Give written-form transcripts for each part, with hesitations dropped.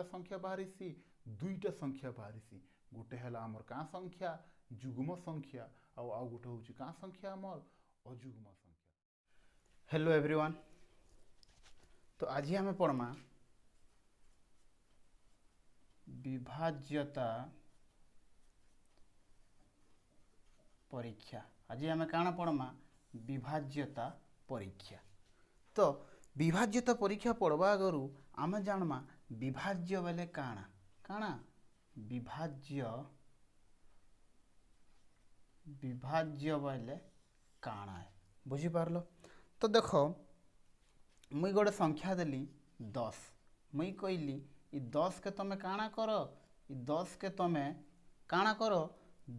संख्या बाहरी दुईटा संख्या बाहरी गोटे है आमर का संख्या जुग्म संख्या आउ गोटे हूँ का संख्या आमर अजुग्म संख्या। हेलो एवरीवन, तो आज आम पढ़मा विभाज्यता परीक्षा। आज आम काण पढ़मा विभाज्यता परीक्षा। तो विभाज्यता परीक्षा पढ़वा आगु आम जानमा विभाज्य बेले काणा काणा विभाज्य बेले काणा है बुझीपार। तो देख मुई गोटे संख्या देली 10, मुई कहली इ 10 के तमे काणा कर, इ 10 के तमे काणा कर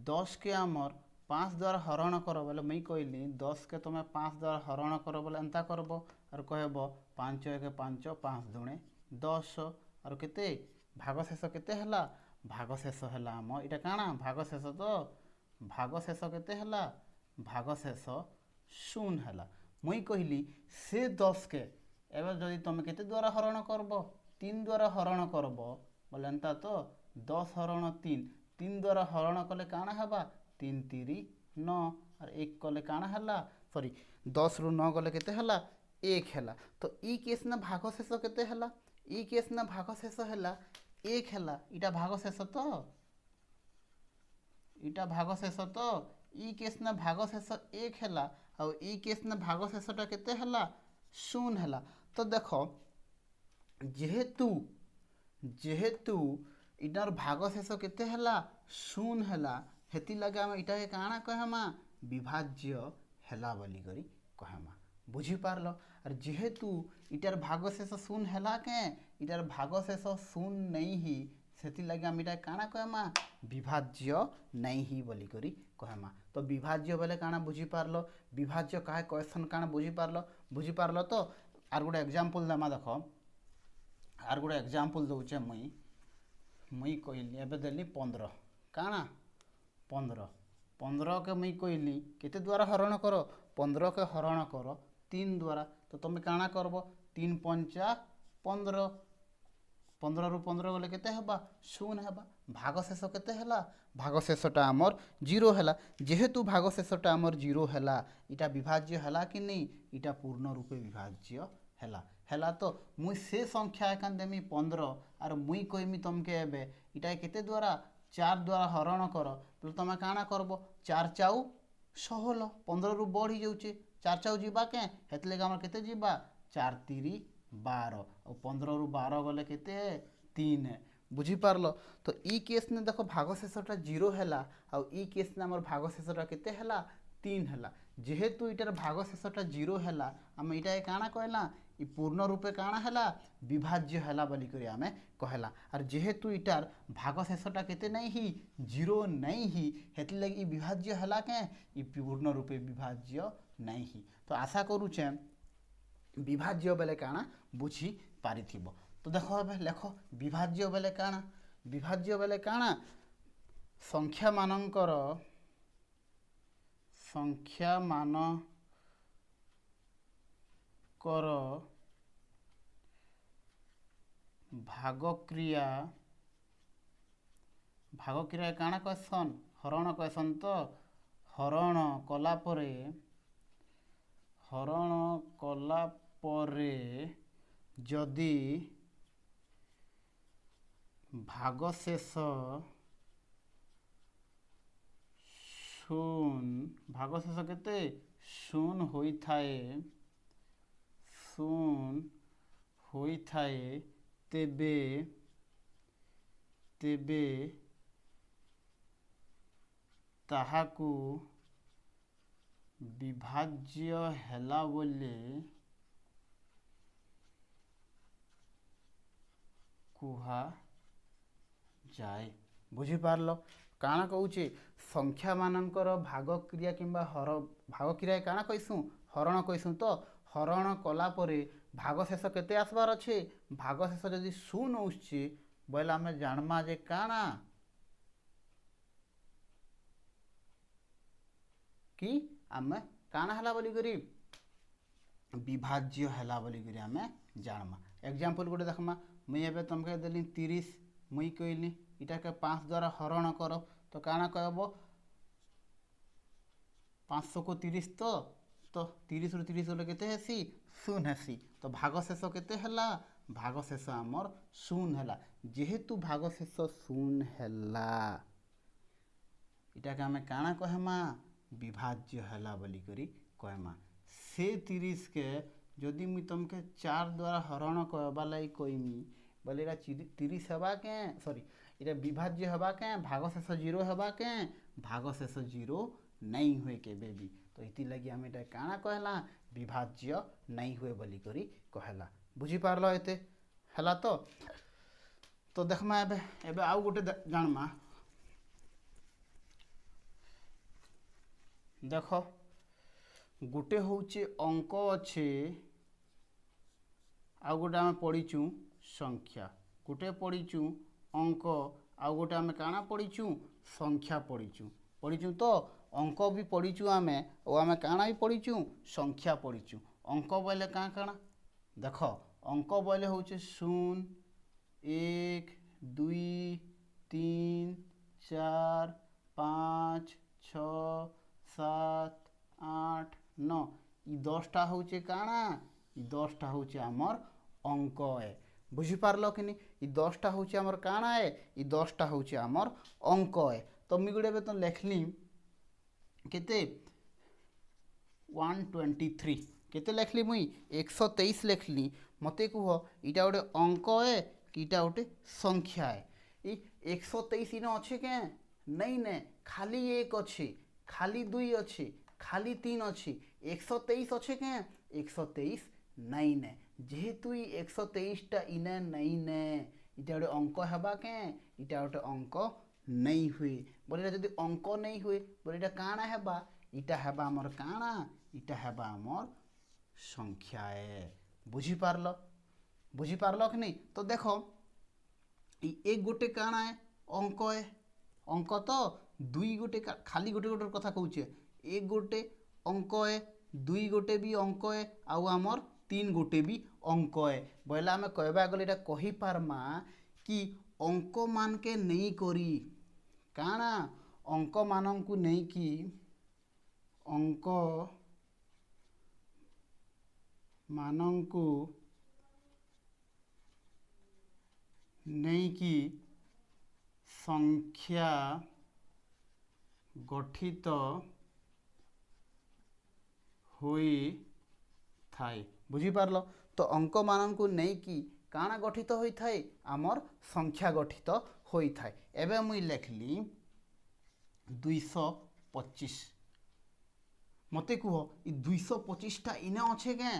10 के आमर 5 द्वारा हरण कर बोले मुई कहली 10 के तमे 5 द्वारा हरण कर बोले एंता करब और कहब 5 1 5 5 दुणे 10 और केते भाग शेष केते हला भाग शेष हला आम इटा काणा भाग शेष। तो भाग शेष केते हला भाग शेष 0 हला। मुई कहली से 10 के एवं जदि तुम केते द्वारा हरण करब 3 द्वारा हरण करब बोले एंता तो 10 हरण 3 द्वारा हरण कले काणा हबा 3 3 9 और 1 कले काणा हला सॉरी 10 रु 9 गले केते हला 1 हला। तो ई केस ना भाग शेष केते हला ई केस ना भाग शेष हला 1 हला। इटा भाग शेष तो इटा भाग शेष तो ई केस ना भाग शेष 1 हला और ई केस ना भाग शेषटा केते हला 0 हला। तो देखो जेहेतु इटार भाग शेष केते हला 0 हला हेति लगे हम इटा के काणा कहमा विभाज्य हला बोली करी कहमा बुझी पारलो। और जेहेतु इटार भाग शेष 0 हला के इटार भाग शेष 0 नहीं ही सेति लगे हम इटा काणा कहमा विभाज्य नहीं ही बोली करी कहमा। तो विभाज्य बोले काणा बुझी पारलो विभाज्य काहे क्वेश्चन काणा बुझी पारलो। तो आर गोटे एग्जांपल देमा देखो आर गोटे एग्जांपल दउचे मुई कहली एबे देली 15 काणा 15 के मुई कहली केते द्वारा हरण करो 15 के हरण करो 3 द्वारा। तो तुम काणा करब 3 5 15 15 रु 15 गले केते हबा 0 हबा। भाग शेष केते हला भाग शेषटा आमर 0 हला। जेहेतु भाग शेषटा आमर 0 हला इटा विभाज्य हला कि नहीं इटा पूर्ण रूपे विभाज्य हला। तो मुई से संख्या एकान देमी 15 और मुई कहमी तुमके एबे इटा केते द्वारा 4 द्वारा हरण कर तो तुम काणा करब 4 4 16 15 रु बढ़ी जाउचे 4 4 जीवा के हेतले हमर केते जीवा 4 3 12 और 15 रु 12 गले केते 3 बुझी पारलो। तो ई केस ने देखो भाग शेषटा 0 हला और ई केस ने हमर भाग शेषटा केते हला 3 हला। जेहेतु इटार भाग शेषटा 0 हला हम इटा काणा कहला ई पूर्ण रूपे काणा हला विभाज्य हला बोली करी आमे कहला। और जेहेतु इटार भाग शेषटा केते नहीं ही 0 नहीं ही हेति लगी विभाज्य हला के ई पूर्ण रूपे विभाज्य नहीं ही। तो आशा करूचे विभाज्य बेले काणा बुझी पारिथिबो। तो देखो अब लेख विभाज्य बेले काणा संख्या मानकर भाग क्रिया काणा कहसन हरण कहसन। तो हरण कला परे जदि भाग शेष 0 केते 0 होइथाए तेबे ताहाकू विभाज्य हला बोले कुहा जाए बुझी पारलो। काणा कहूचे संख्या मानकर भाग क्रिया किंबा भाग क्रिया काणा कहसु हरण कहसु। तो हरण कला परे भाग शेष केते आसबार अच्छे भाग शेष जदि 0 आउछि बोले आमे जानमा जे काणा कि आमे काणा हला बोली करी विभाज्य हला बोली करी आमे जानमा। एग्जांपल गोटे देखमा मुई एबे तुमके देली 30 मुई कहली इटा के 5 द्वारा हरण कर तो काना कहब 500 को 30 तो 30 रु 30 गले केते हेसी 0 हेसी तो भागशेष केते हला भागशेष आमर 0 हला जेहेतु भागशेष 0 हला इटा के हमें काना कहमा विभाज्य हला बोली करी कहमा से 30 के जदि मुई तुमके 4 द्वारा हरण कहबा लाई कहमी बोले इटा 30 हबा के सॉरी इटा विभाज्य हबा के भागशेष 0 हबा के भागशेष 0 नहीं हुए के बेबी तो इति लगी हमें इटा काना कहला विभाज्य नहीं हुए बोली करी कहला बुझी पारलो एते हला तो देखमा एबे एबे आउ गोटे जानमा देख गोटे होचे अंक अच्छे आउ गोटे आम पढ़ीचु संख्या गोटे पढ़ीचु अंक आउ गोटे आम काना पढ़ीचु संख्या पढ़ीचु तो अंक भी पढ़ीचु आमे और आम काना भी पढ़ीचु संख्या पढ़ीचु अंक बोले काँ काना देख अंक बोले होचे 0 1 2 3 4 5 6 7 8 9 इ 10टा होचे काना इ 10टा होचे आमर अंक है बुझी पारलो कि इ 10टा होचे आमर काना है इ 10टा होचे आमर अंक है तो मुई गोटे तो लिखली केते 123 केते लिखली मुई 123 लिखली मते कह इटा गोटे अंक है कि इटा गोटे संख्या है इ 123 इन अच्छे के नहीं ने खाली 1 अच्छे खाली 2 अच्छे खाली 3 अच्छे 123 अच्छे के 123 नहीं ने जेहेतु 123टा इने नहीं ने इटा गोटे अंक हेबा के इटा गोटे अंक नहीं हुए बोले जदि अंक नहीं हुए बोले इटा काना हेबा इटा हेबा हमर काना इटा हेबा हमर संख्या है बुझी पारलो कि नहीं तो देखो एक गोटे काना है अंक तो 2 गोटे खाली गोटे गोटे कथा कहूचे एक गोटे अंक है 2 गोटे भी अंक है आउ आमर 3 गोटे भी अंक है बोला आम कहबा गले इटा कहि पारमा कि अंक मान के नहीं करी काना अंक मान को नहीं कि अंक मान को नहीं कि संख्या गठित होई थाए बुझी पारलो तो अंक मान को नहीं कि काना गठित होई थाए आमर संख्या गठित होई थाए एबे मुई लिखली 225 मते कह इ 225टा इने अच्छे के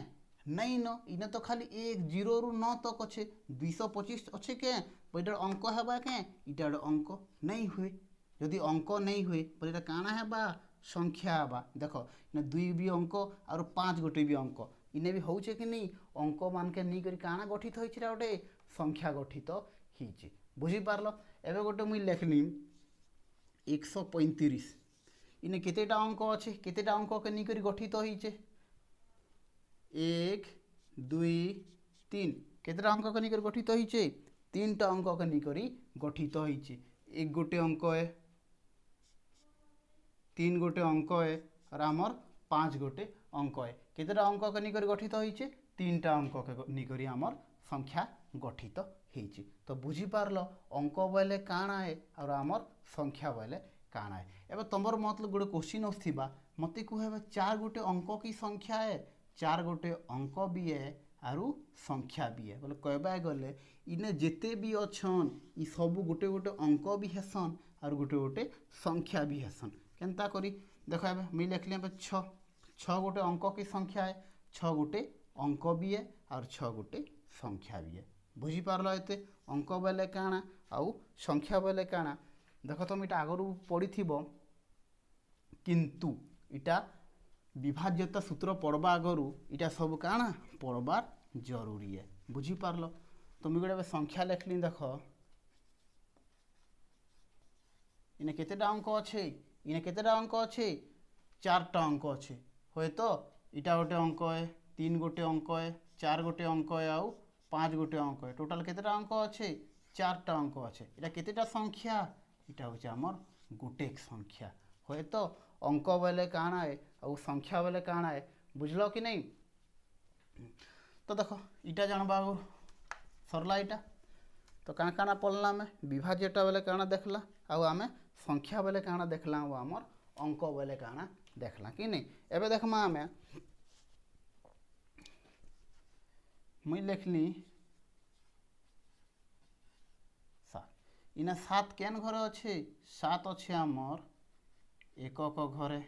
नहीं न इने तो खाली 1 0 रु 9 तक अच्छे 225 अच्छे के इटार अंक हेबा के इटार अंक नहीं हुए यदि अंक नहीं हुए बोले इटा काना हेबा संख्या हेबा देखो इने 2 भी अंक और 5 गोटे भी अंक इने भी होचे कि नहीं अंक मान के नहीं करी काना गठित होइछि गोटे संख्या गठित हिचे बुझी पारलो एबे गोटे मुई लिखली 135 इने केतेटा अंक अच्छे केतेटा अंक के नहीं करी गठित होइचे 1 2 3 केतेटा अंक के नहीं करी गठित होइचे 3टा अंक के नहीं करी गठित होइचे एक गोटे अंक है 3 गोटे अंक है और आमर 5 गोटे अंक है केतेटा अंक के नहीं करी गठित होइचे 3टा अंक के नहीं करी आमर संख्या गठित होइचे तो बुझी पारलो अंक बोले काना है और आमर संख्या बोले काना है एबे तमर मतलब गोटे क्वेश्चन आसथिबा मते कहबे 4 गोटे अंक की संख्या है 4 गोटे अंक भी है आरु संख्या भी है बोले कहबा गले इने जेते भी अछन इ सब गोटे गोटे अंक भी हेसन और गोटे गोटे संख्या भी हेसन केनता करी देखो एबे मैं लिखली एबे 6 गोटे अंक की संख्या है 6 गोटे अंक भी है और 6 गोटे संख्या भी है बुझी पारलो एते अंक बोले काना आउ संख्या बोले काना देखो तुम इटा आगरू पढ़ी किंतु इटा विभाज्यता सूत्र पढ़वा आगरू इटा सब काना पढ़वार जरूरी है बुझी पारलो तुम गोटे संख्या लिखली देख इने केतेटा अंक अच्छे इने केतेटा अंक अच्छे 4टा अंक अच्छे हे तो इटा गोटे अंक है 3 गोटे अंक है 4 गोटे अंक है आउ 5 गोटे अंक टोटाल केतेटा अंक अच्छे 4टा अंक अच्छे এটা केतेटा संख्या এটা হচ্ছে আমার गोटे संख्या होए तो अंक बेले काना है और संख्या बेले काना है बुझल कि नहीं। तो देख इटा जानबा सरला इटा तो काना काना पढ़ला में विभाज्यटा बेले काना देखला आउ आमे संख्या बेले काना देखला आमर अंक बेले काना देखला कि नहीं। एबे देखमा आमे मुई लिखली 7 इना 7 केन घरे अच्छे 7 अच्छे आमर एकक घरे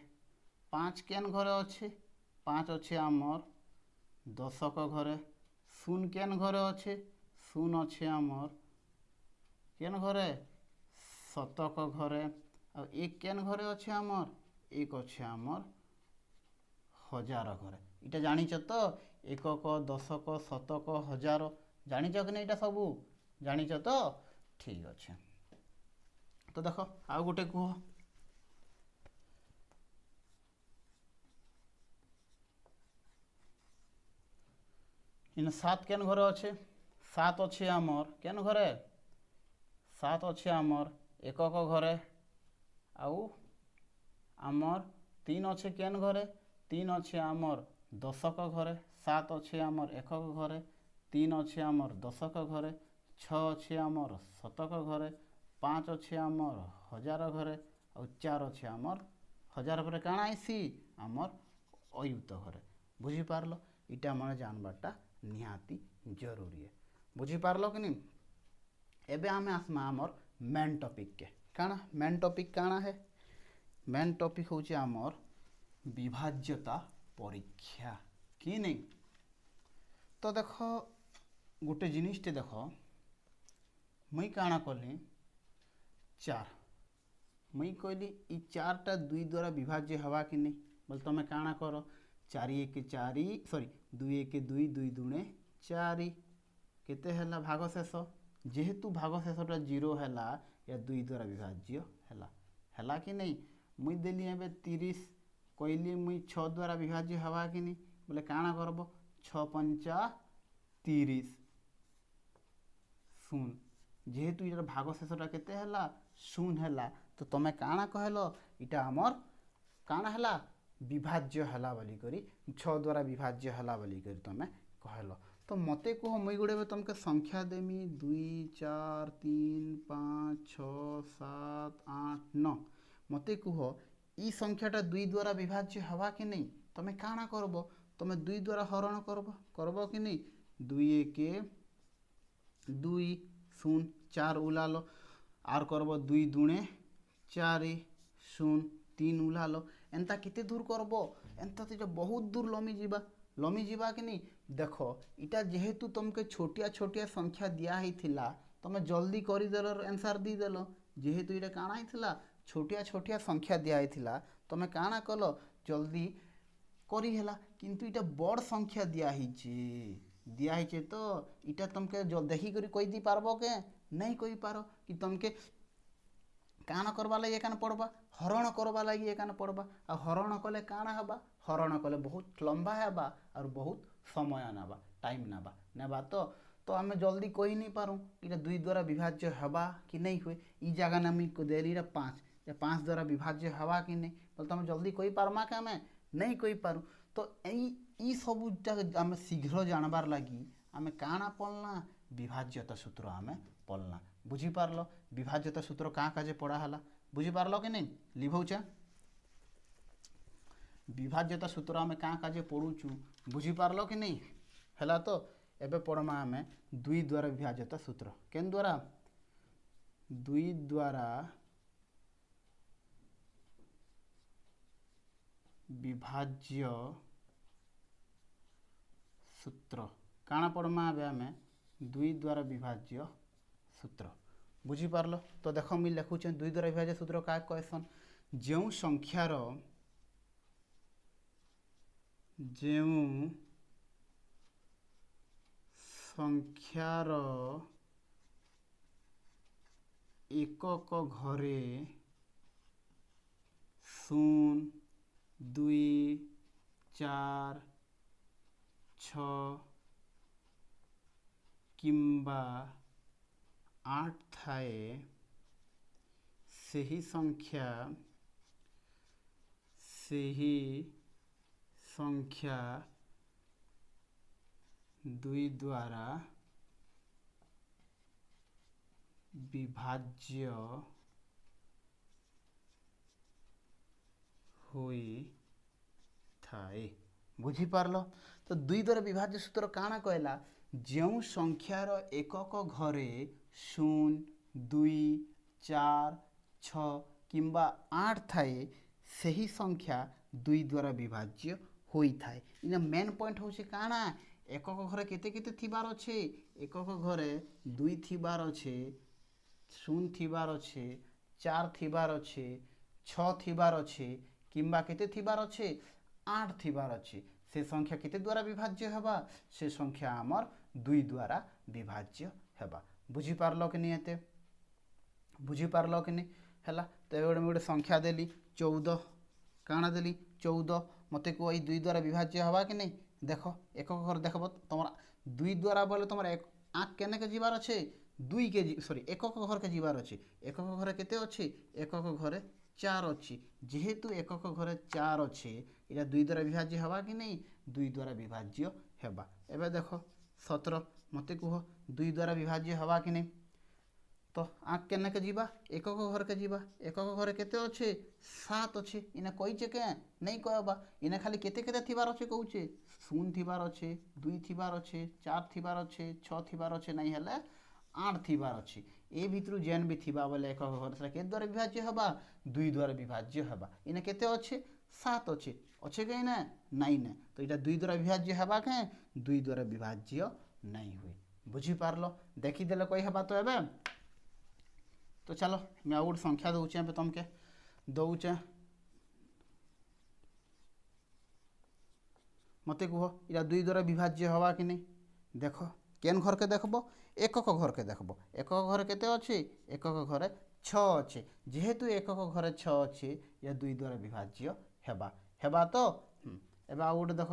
5 केन घरे अच्छे 5 अच्छे आमर दशक घरे 0 केन घरे अच्छे 0 अच्छे आमर केन घरे शतक घरे और 1 केन घरे अच्छे आमर 1 अच्छे आमर हजार घरे इटा जानिच तो एकक दशक शतक हजार जानिच कि नहीं इटा सबू जानिच तो ठीक अच्छे। तो देख आउ गोटे कह इन 7 केन घरे अच्छे 7 अच्छे आमर केन घरे 7 अच्छे आमर एकक घरे आउ आमर 3 अच्छे केन घरे 3 अच्छे आमर दशक घरे 7 अच्छे आमर एकक घरे 3 अच्छे आमर दशक घरे 6 अच्छे आमर शतक घरे 5 अच्छे आमर हजार घरे और 4 अच्छे आमर हजार घरे काଣା आइसी आमर अयुत घरे बुझी पारलो इटा मन जानबाटा निहाती जरूरी है बुझी पारलो कि नहीं। एबे आमे आसमा आमर मेन टॉपिक के काଣା मेन टॉपिक काଣା है मेन टॉपिक होचे आमर विभाज्यता परीक्षा कि नहीं। तो देख गोटे जिनिसटे देख मुई काଣା कली 4 मुई कहली इ 4टा 2 द्वारा विभाज्य हवा कि नहीं बोल तुम काଣା कर 4 1 4 सॉरी 2 1 2 2 दुणे 4 केते हला भाग शेष जेहेतु भाग शेषटा 0 हला या 2 द्वारा विभाज्य हला कि नहीं। मुई देली एबे 30 कहली मुई 6 द्वारा विभाज्य हवा कि नहीं बोले काଣା करब 6 5 30 शून जेहेतु इधर भाग शेषटा केते हला शून हला तो तुम काଣା कहलो इटा आमर काଣା हला विभाज्य हला बोली करी 6 द्वारा विभाज्य हला बोली करी तुम कहलो। तो मते कह मुई गुड़े तुमके संख्या देमी 2 4 3 5 6 7 8 9 मते कह ई संख्याटा 2 द्वारा विभाज्य हवा कि नहीं तुम काଣା करब तुम 2 द्वारा हरण करब कि नहीं 2 1 2 0 4 उलालो आर करब 2 दुणे 4 0 3 उलालो एंता केते दूर करब एंता तो बहुत दूर लमी जीवा कि नहीं। देख इटा जेहेतु तुमके छोटिया छोटिया संख्या दिया ही थिला तुम जल्दी करदेल आंसर दीदेल जेहेतु इटा काଣା ही थिला छोटिया छोटिया संख्या दिया ही थिला तुम काଣା कल जल्दी करी हेला किंतु इटा बड़ संख्या दिया ही तो इटा तुमके देखी करी कही दी पारबो के नहीं कही पारो कि तुमके काଣା करवा लगी एकान पड़बा हरण करवा लगी एकान पड़बा आ हरण कले काଣା हबा हरण कले बहुत लंबा हेबा और बहुत समय नाबा टाइम नेबा तो आम जल्दी कही नहीं पारूँ इटा 2 द्वारा विभाज्य हवा कि नहीं हुए ई जगह ना मुझे देली 5 द्वारा विभाज्य हवा कि नहीं बोले तुम जल्दी कही पारमा कि आम नहीं कही पारूँ। तो ई सबूटा आम शीघ्र जानबार लगी आम काଣା पढ़ला विभाज्यता सूत्र आम पढ़ला बुझी पारलो विभाज्यता सूत्र क्या काजे पढ़ा हला बुझी पारलो कि नहीं लिभौचा विभाज्यता सूत्र आम क्या काजे पढ़ुचु बुझी पारलो कि नहीं हैला। तो एबे पढ़मा आम 2 द्वारा विभाज्यता सूत्र केन द्वारा 2 द्वारा विभाज्य सूत्र काଣା पढ़मा आबे आम 2 द्वारा विभाज्य सूत्र बुझी पारलो। तो देख मुझे लिखुचे 2 द्वारा विभाज्य सूत्र क्या कहसन जो संख्यार एकक घरे 0 2 4 6 किंबा 8 थाए ସେହି ସଂଖ୍ୟା 2 ଦ୍ୱାରା ବିଭାଜ୍ୟ ହୋଇଥାଏ। ବୁଝିପାରିଲ? ତ 2 ଦ୍ୱାରା ବିଭାଜ୍ୟ ସୂତ୍ର କାଣା କହିଲା, ଯେଉଁ ସଂଖ୍ୟାର ଏକକ ଘରେ 0, 2, 4, 6 କିମ୍ବା 8 ଥାଏ ସେହି ସଂଖ୍ୟା 2 ଦ୍ୱାରା ବିଭାଜ୍ୟ ହୋଇଥାଏ। ଇନା ମେନ୍ ପଏଣ୍ଟ ହେଉଛି କାଣା, ଏକକ ଘରେ କେତେ କେତେ ଥିବାର ଅଛି, ଏକକ ଘରେ 2 ଥିବାର ଅଛି, 0 ଥିବାର ଅଛି, 4 ଥିବାର ଅଛି, 6 ଥିବାର ଅଛି କିମ୍ବା କେତେ ଥିବାର ଅଛି, 8 ଥିବାର ଅଛି। ସେ ସଂଖ୍ୟା କେତେ ଦ୍ୱାରା ବିଭାଜ୍ୟ ହେବା, ସେ ସଂଖ୍ୟା ଆମର 2 ଦ୍ୱାରା ବିଭାଜ୍ୟ ହେବା। ବୁଝିପାରିଲ କି नहीं? एते बुझीपार कि नहीं है। तो ये गोटे संख्या देली 14, काଣା देली 14, मत कह ये 2 द्वारा विभाज्य हवा कि नहीं। देख एक घर देख तुम 2 द्वारा बोले तुम आँख केने के जीवार अच्छे 2 के सॉरी एकक घर के जीवार अच्छे। एकक घर केते अच्छी, एकक घर 4 अच्छी। जेहेतु एकक घर 4 अच्छे यहाँ 2 द्वारा विभाज्य हवा कि नहीं, 2 द्वारा विभाज्य हेबा। एबे देख 17, मत कह 2 द्वारा विभाज्य हवा कि नहीं। तो आँख केने के जीवा, एकक घर के जीवा। एकक घर केते अच्छे 7 अच्छे। इना कहीचे के नहीं कहबा, इना खाली केते केते थिबार अच्छे कहूचे 0 थिबार अच्छे, 2 थिबार अच्छे, 4 थिबार अच्छे, 6 थिबार अच्छे, नहीं हेले 8 थिबार अच्छे। ए भितरु जेन भी थिबा बोले एकक घर से के द्वारा विभाज्य हबा, 2 द्वारा विभाज्य हबा। इना केते अच्छे 7 अच्छे, अच्छे कहीं ना नहीं ना। तो इटा 2 द्वारा विभाज्य हबा के 2 द्वारा विभाज्य नहीं हुए। बुझी पारलो, देखी देले कोई हबा। तो एबे तो चलो मैं आउट संख्या दूचे पे तुमके दौचे, मत कह इरा 2 द्वारा विभाज्य हवा कि नहीं। देख केन घर के देखब, एकक घर के देखब। एकक घर केते अच्छे, एकक घर 6 अच्छे। जेहेतु एकक घर 6 अच्छे या 2 द्वारा विभाज्य हेबा हेबा। तो एबे आउ गोटे देख,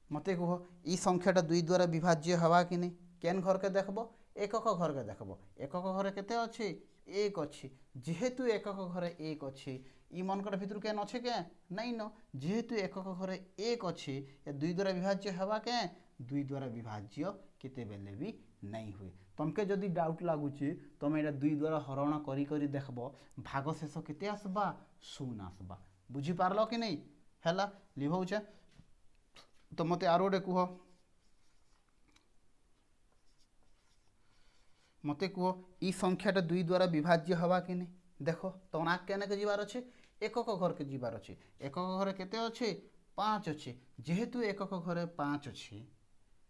मत कह ई संख्याटा 2 द्वारा विभाज्य हवा कि नहीं। केन घर के देखब, एकक घर के देखब। एकक घर केते अच्छे 1 अच्छे। जेहेतु एकक घर 1 अच्छे, ई मनकर भितर केन अच्छे के नहीं न। जेहेतु एकक घर 1 अच्छे या 2 द्वारा विभाज्य हवा के 2 द्वारा विभाज्य केते बेले भी नहीं हुए। तुमके जदि डाउट लगुचे तुम एटा 2 द्वारा हरण करी करी देखब, भाग शेष केते आसबा 0 आसबा। बुझी पारलो कि नहीं हैला। लिभौचे तो मते आरो गोटे कह, मत कह ई संख्याटा 2 द्वारा विभाज्य हवा कि नहीं। देख तुम आँख केने के जीवार अच्छे, एकक घर के जीवार अच्छे। एकक घर केते अच्छे 5 अच्छे। जेहेतु एकक घर 5 अच्छे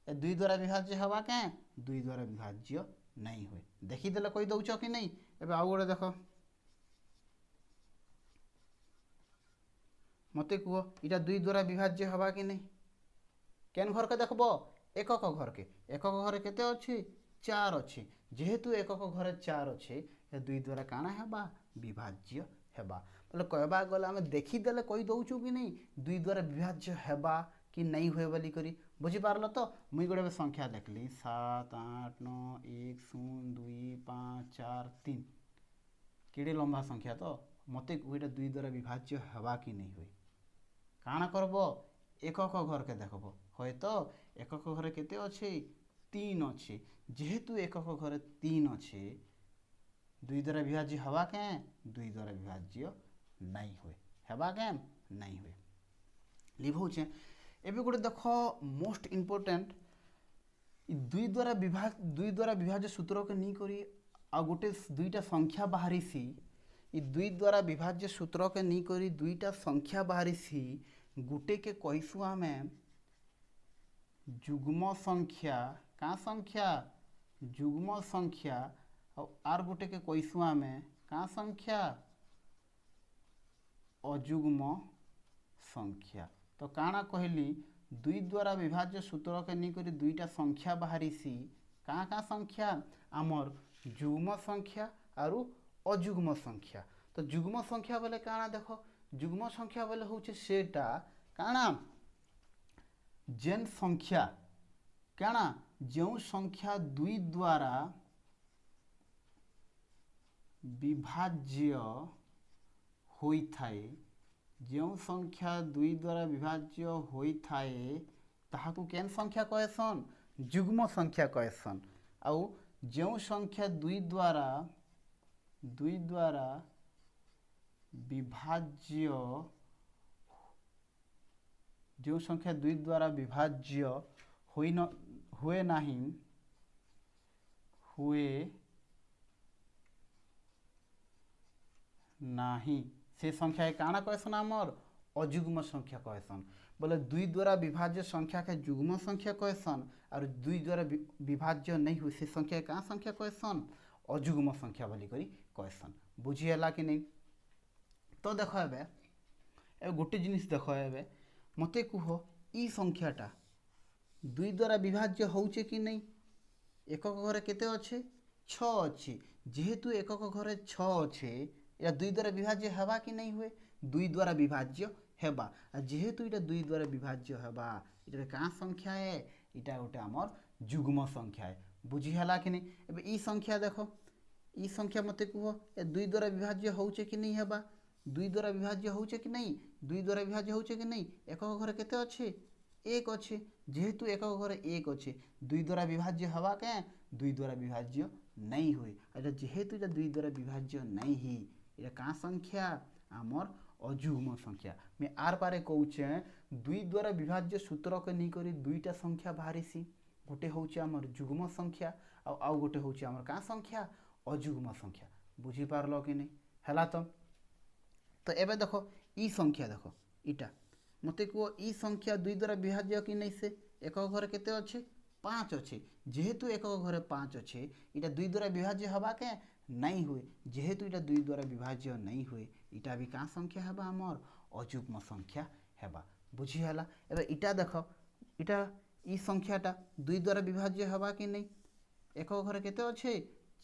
2 द्वारा विभाज्य हवा के 2 द्वारा विभाज्य नहीं हुए। देखीदे कही दौच कि नहीं। एबे आउ गोटे देख, मत कह इटा 2 द्वारा विभाज्य हवा कि नहीं। केन घर के देखब, एकक घर के। एकक घर केते अच्छे 4 अच्छे। जेहेतु एकक घर 4 अच्छे 2 द्वारा काना हेबा विभाज्य हेबा। बोले कहबा गले आम देखीदे कही दौचु कि नहीं 2 द्वारा विभाज्य हेबा कि नहीं हुए बोली करी। बुझी पारल। तो मुई गोटे संख्या देखली 7, 8, 9, 1, 0, 2, 5, 4, 3 केड़े लंबा संख्या। तो मत कह 2 द्वारा विभाज्य हेबा कि नहीं हुए। काना करब, एकक घर के देखब। है तो एकक घर केते अच्छे 3 अच्छे। जेहेतु एकक घर 3 अच्छे 2 द्वारा विभाज्य हवा के 2 द्वारा विभाज्य नहीं हुए हेबा के नहीं हुए। लिभौचे एबे गोटे देख मोस्ट इम्पोर्टेंट 2 द्वारा विभाज्य सूत्र के नहीं करी आ गोटे 2टा संख्या बाहरी सी। 2 द्वारा विभाज्य सूत्र के नहीं करी 2टा संख्या बाहरी सी। गोटे के कहीसु आम जुग्म संख्या, का संख्या जुग्म संख्या। आर गोटे के कहीसु आम का संख्या अजुग्म संख्या। तो काना कहली 2 द्वारा विभाज्य सूत्र के नहीं करी 2टा संख्या बाहरी सी। का संख्या आमर जुग्म संख्या आरु अजुग्म संख्या। तो जुग्म संख्या बोले काना देख, जुग्म संख्या बोले हूँ सेटा काना जेन संख्या क्या जो संख्या 2 द्वारा विभाज्य होइथाए जो संख्या 2 द्वारा विभाज्य होइथाए ताहाकू केन संख्या कहसन जुग्म संख्या कहसन आउ जो संख्या 2 द्वारा विभाज्य जो संख्या 2 द्वारा विभाज्य हुए नाही से संख्या काना कहसन आमर अजुग्म संख्या कहसन बोले 2 द्वारा विभाज्य संख्या के जुग्म संख्या कहसन और 2 द्वारा विभाज्य नहीं हुए से संख्या का संख्या कहसन अजुग्म संख्या बोली करी कहसन बुझीला कि नहीं। तो देख ए गोटे जिनिस देख ए मते कह ई संख्याटा 2 द्वारा विभाज्य होउचे कि नहीं एकक घरे केते अच्छे 6 अच्छे जेहेतु एकक घरे 6 अच्छे या 2 द्वारा विभाज्य हेबा कि नहीं हुए 2 द्वारा विभाज्य हेबा जेहेतु इटा 2 द्वारा विभाज्य हेबा इटा का संख्या है इटा गोटे आमर जुग्म संख्या है बुझीला कि नहीं। एबे ई संख्या देखो ई संख्या मते कह ए 2 द्वारा विभाज्य होउचे कि नहीं हेबा 2 द्वारा विभाज्य होउचे कि नहीं 2 द्वारा विभाज्य होउचे कि नहीं एकक घरे केते अच्छे 1 अच्छे जेहेतु एकक घरे 1 अच्छे 2 द्वारा विभाज्य हवा के 2 द्वारा विभाज्य नहीं हुए अच्छा जेहेतु इटा 2 द्वारा विभाज्य नहीं ही इटा का संख्या आमर अजुग्म संख्या मैं आर पारे कहूचे 2 द्वारा विभाज्य सूत्र के नहीं करी 2टा संख्या बाहरीसी गोटे होउचे आमर जुग्म संख्या आउ गोटे होउचे आमर का संख्या अजुग्म संख्या बुझी पारलो कि नहीं हैला तो एबे देखो ई संख्या देखो इटा मते को ई संख्या 2 द्वारा विभाज्य कि नहीं से एकक घरे केते अच्छे 5 अच्छे जेहेतु एकक घरे 5 अच्छे इटा 2 द्वारा विभाज्य हवा के नहीं हुए जेहेतु इटा 2 द्वारा विभाज्य नहीं हुए इटा भी का संख्या हेबा हमर अजुग्म संख्या हेबा बुझी हला। एबे इटा देखो इटा ई संख्याटा 2 द्वारा विभाज्य हवा कि नहीं एकक घरे केते अच्छे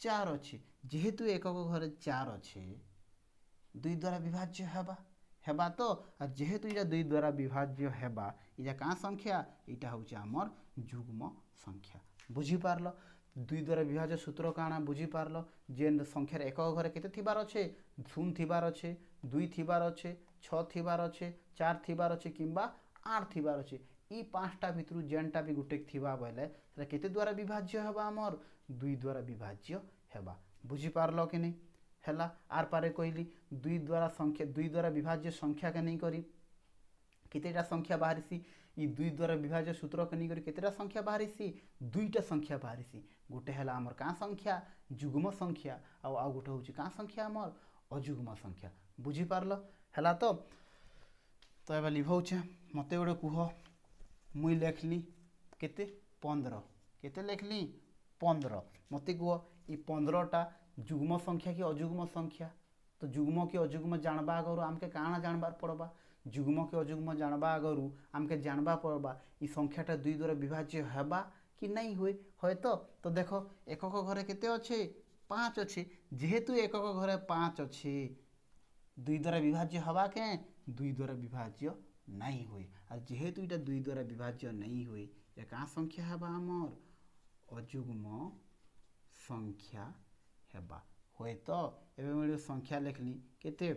4 अच्छे जेहेतु एकक घरे 4 अच्छे 2 द्वारा विभाज्य हेबा तो जेहेतु इटा 2 द्वारा विभाज्य हेबा इटा का संख्या इटा होउचे हमर जुग्म संख्या बुझी पारलो 2 द्वारा विभाज्य सूत्र काना बुझी पारलो जे संख्यार एकक घरे केते थिबार अच्छे 0 थिबार अच्छे 2 थिबार अच्छे 6 थिबार अच्छे 4 थिबार अच्छे किंबा 8 थिबार अच्छे ई 5टा भितरु जेनटा भी गुटे थिबा बोले सेटा केते द्वारा विभाज्य हेबा हमर 2 द्वारा विभाज्य हेबा बुझी पारलो कि नहीं हैला। आर पारे कहली 2 द्वारा विभाज्य संख्या के नहीं करी केतेटा संख्या बाहरीसी ई 2 द्वारा विभाज्य सूत्र के नहीं करी केतेटा संख्या बाहरीसी 2टा संख्या बाहरीसी गोटे हैला हमर का संख्या जुग्म संख्या आउ गोटे होउची का संख्या हमर अजुग्म संख्या बुझी पारलो हैला। तो एबे लिभौछे मते गोटे कुह मुई लेखली केते 15 केते लेखली 15 मते कुह ई 15टा जुग्म संख्या कि अजुग्म संख्या तो जुग्म कि अजुग्म जानबा आगरु आमके काना जानबार पड़बा जुग्म कि अजुग्म जानबा आगरु आमके जानबा पड़बा ई संख्याटा 2 द्वारा विभाज्य हेबा कि नहीं हुए होय तो देखो एकक घरे केते अच्छे 5 अच्छे जेहेतु एकक घरे 5 अच्छे 2 द्वारा विभाज्य हवा के 2 द्वारा विभाज्य नहीं हुए और जेहेतु इटा 2 द्वारा विभाज्य नहीं हुए या का संख्या हेबा हमर अजुग्म संख्या हेबा होय तो एबे मैं संख्या लिखली केते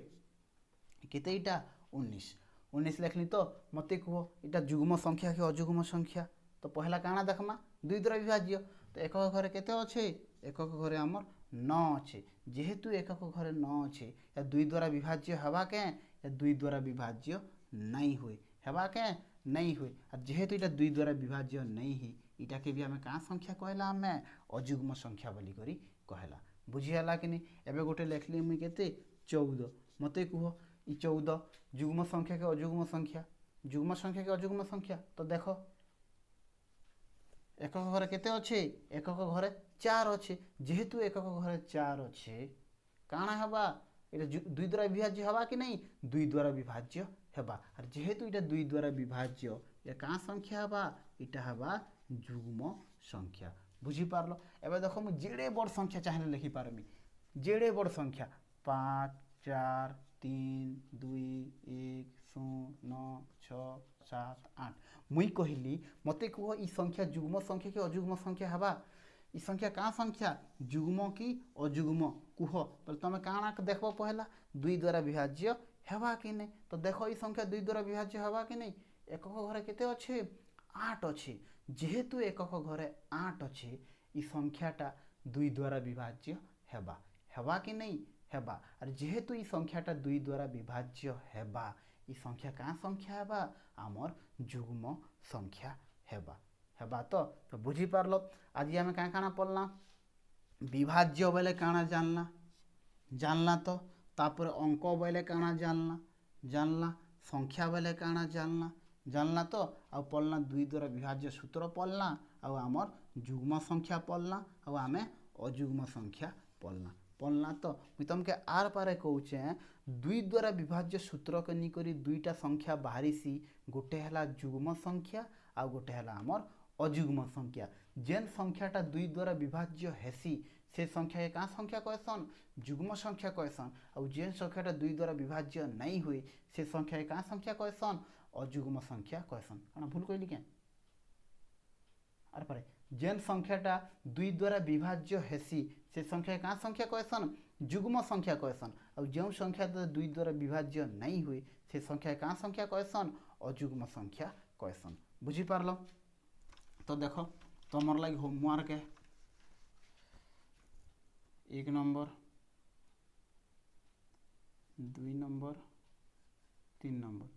केते इटा 19 लिखली तो मते कह इटा जुग्म संख्या के अजुग्म संख्या तो पहला काना देखमा 2 द्वारा विभाज्य तो एकक घरे केते अच्छे एकक घरे हमर 9 अच्छे जेहेतु एकक घरे 9 अच्छे या 2 द्वारा विभाज्य हवा के या 2 द्वारा विभाज्य नहीं हुए हेबा के नहीं हुए और जेहेतु इटा 2 द्वारा विभाज्य नहीं ही इटा के भी हमें का संख्या कहला हमें अजुग्म संख्या बोली करी कहला बुझीला कि नहीं। एबे गोटे लेखली मुई केते 14 मते कह ई 14 जुग्म संख्या के अजुग्म संख्या तो देखो एकक घरे केते अच्छे एकक घरे 4 अच्छे जेहेतु एकक घरे 4 अच्छे काना हेबा इटा 2 द्वारा विभाज्य हेबा कि नहीं 2 द्वारा विभाज्य हेबा और जेहेतु इटा 2 द्वारा विभाज्य या का संख्या हेबा इटा हेबा जुग्म संख्या बुझी पारलो। एबे देखो मु जेड़े बड़ संख्या चाहे लिखि पारमी जेड़े बड़ संख्या 5 4 3 2 1 0 9 6 7 8 मुई कहली मते कह ई संख्या जुग्म संख्या कि अजुग्म संख्या हवा ई संख्या का संख्या जुग्म कि अजुग्म कुह बोले तुम काଣା देखो पहला 2 द्वारा विभाज्य हेबा कि नहीं तो देखो ई संख्या 2 द्वारा विभाज्य हेबा कि नहीं एकक घरे केते अच्छे 8 अच्छे जेहेतु एकक घरे 8 अच्छे ई संख्याटा 2 द्वारा विभाज्य हेबा हेबा कि नहीं हेबा और जेहेतु ई संख्याटा 2 द्वारा विभाज्य हेबा ई संख्या का संख्या हेबा आमर जुग्म संख्या हेबा हेबा तो बुझी पारलो आज आम क्या काଣା पढ़ला विभाज्य बोले काଣା जानला जानला तो तापर अंक बोले काଣା जानला जानला संख्या बोले काଣା जानला जानला तो आ पढ़ला 2 द्वारा विभाज्य सूत्र पढ़ला आ आमर जुग्म संख्या पढ़ला आ आमे अजुग्म संख्या पढ़ला पढ़ला तो मुझे तुमके आर पारे कहूचे 2 द्वारा विभाज्य सूत्र के निकरी 2टा संख्या बाहरी सी गोटे है जुग्म संख्या आ गोटे है आमर अजुग्म संख्या जेन संख्याटा 2 द्वारा विभाज्य हेसी से संख्या का संख्या कहसन जुग्म संख्या कहसन और जेन संख्याटा 2 द्वारा विभाज्य नहीं हुई से संख्या का संख्या कहसन अजुग्म संख्या कहसन कौन भूल कहली क्या आर पारे जेन संख्याटा 2 द्वारा विभाज्य हेसी से संख्या का संख्या कहसन जुग्म संख्या कहसन और जो संख्या 2 द्वारा विभाज्य नहीं हुई से संख्या का संख्या कहसन अजुग्म संख्या कहसन बुझी पारल तो देखो तुमर लगे होमवर्क है 1 नंबर 2 नंबर 3 नंबर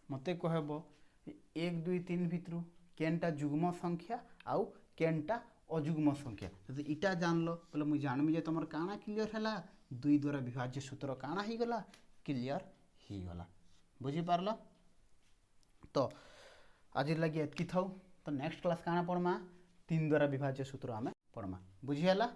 मते कहब 1 2 3 भितर केनटा जुग्म संख्या आउ केनटा अजुग्म संख्या तो इटा जान लो बोले मुझे जानमी जे तुम काଣା क्लियर है 2 द्वारा विभाज्य सूत्र काଣା ही गला क्लियर ही गला बुझी पारल तो आज लगे एतकी थाउ तो नेक्स्ट क्लास काଣା पढ़मा 3 द्वारा विभाज्य सूत्र आमे पढ़मा बुझी हला।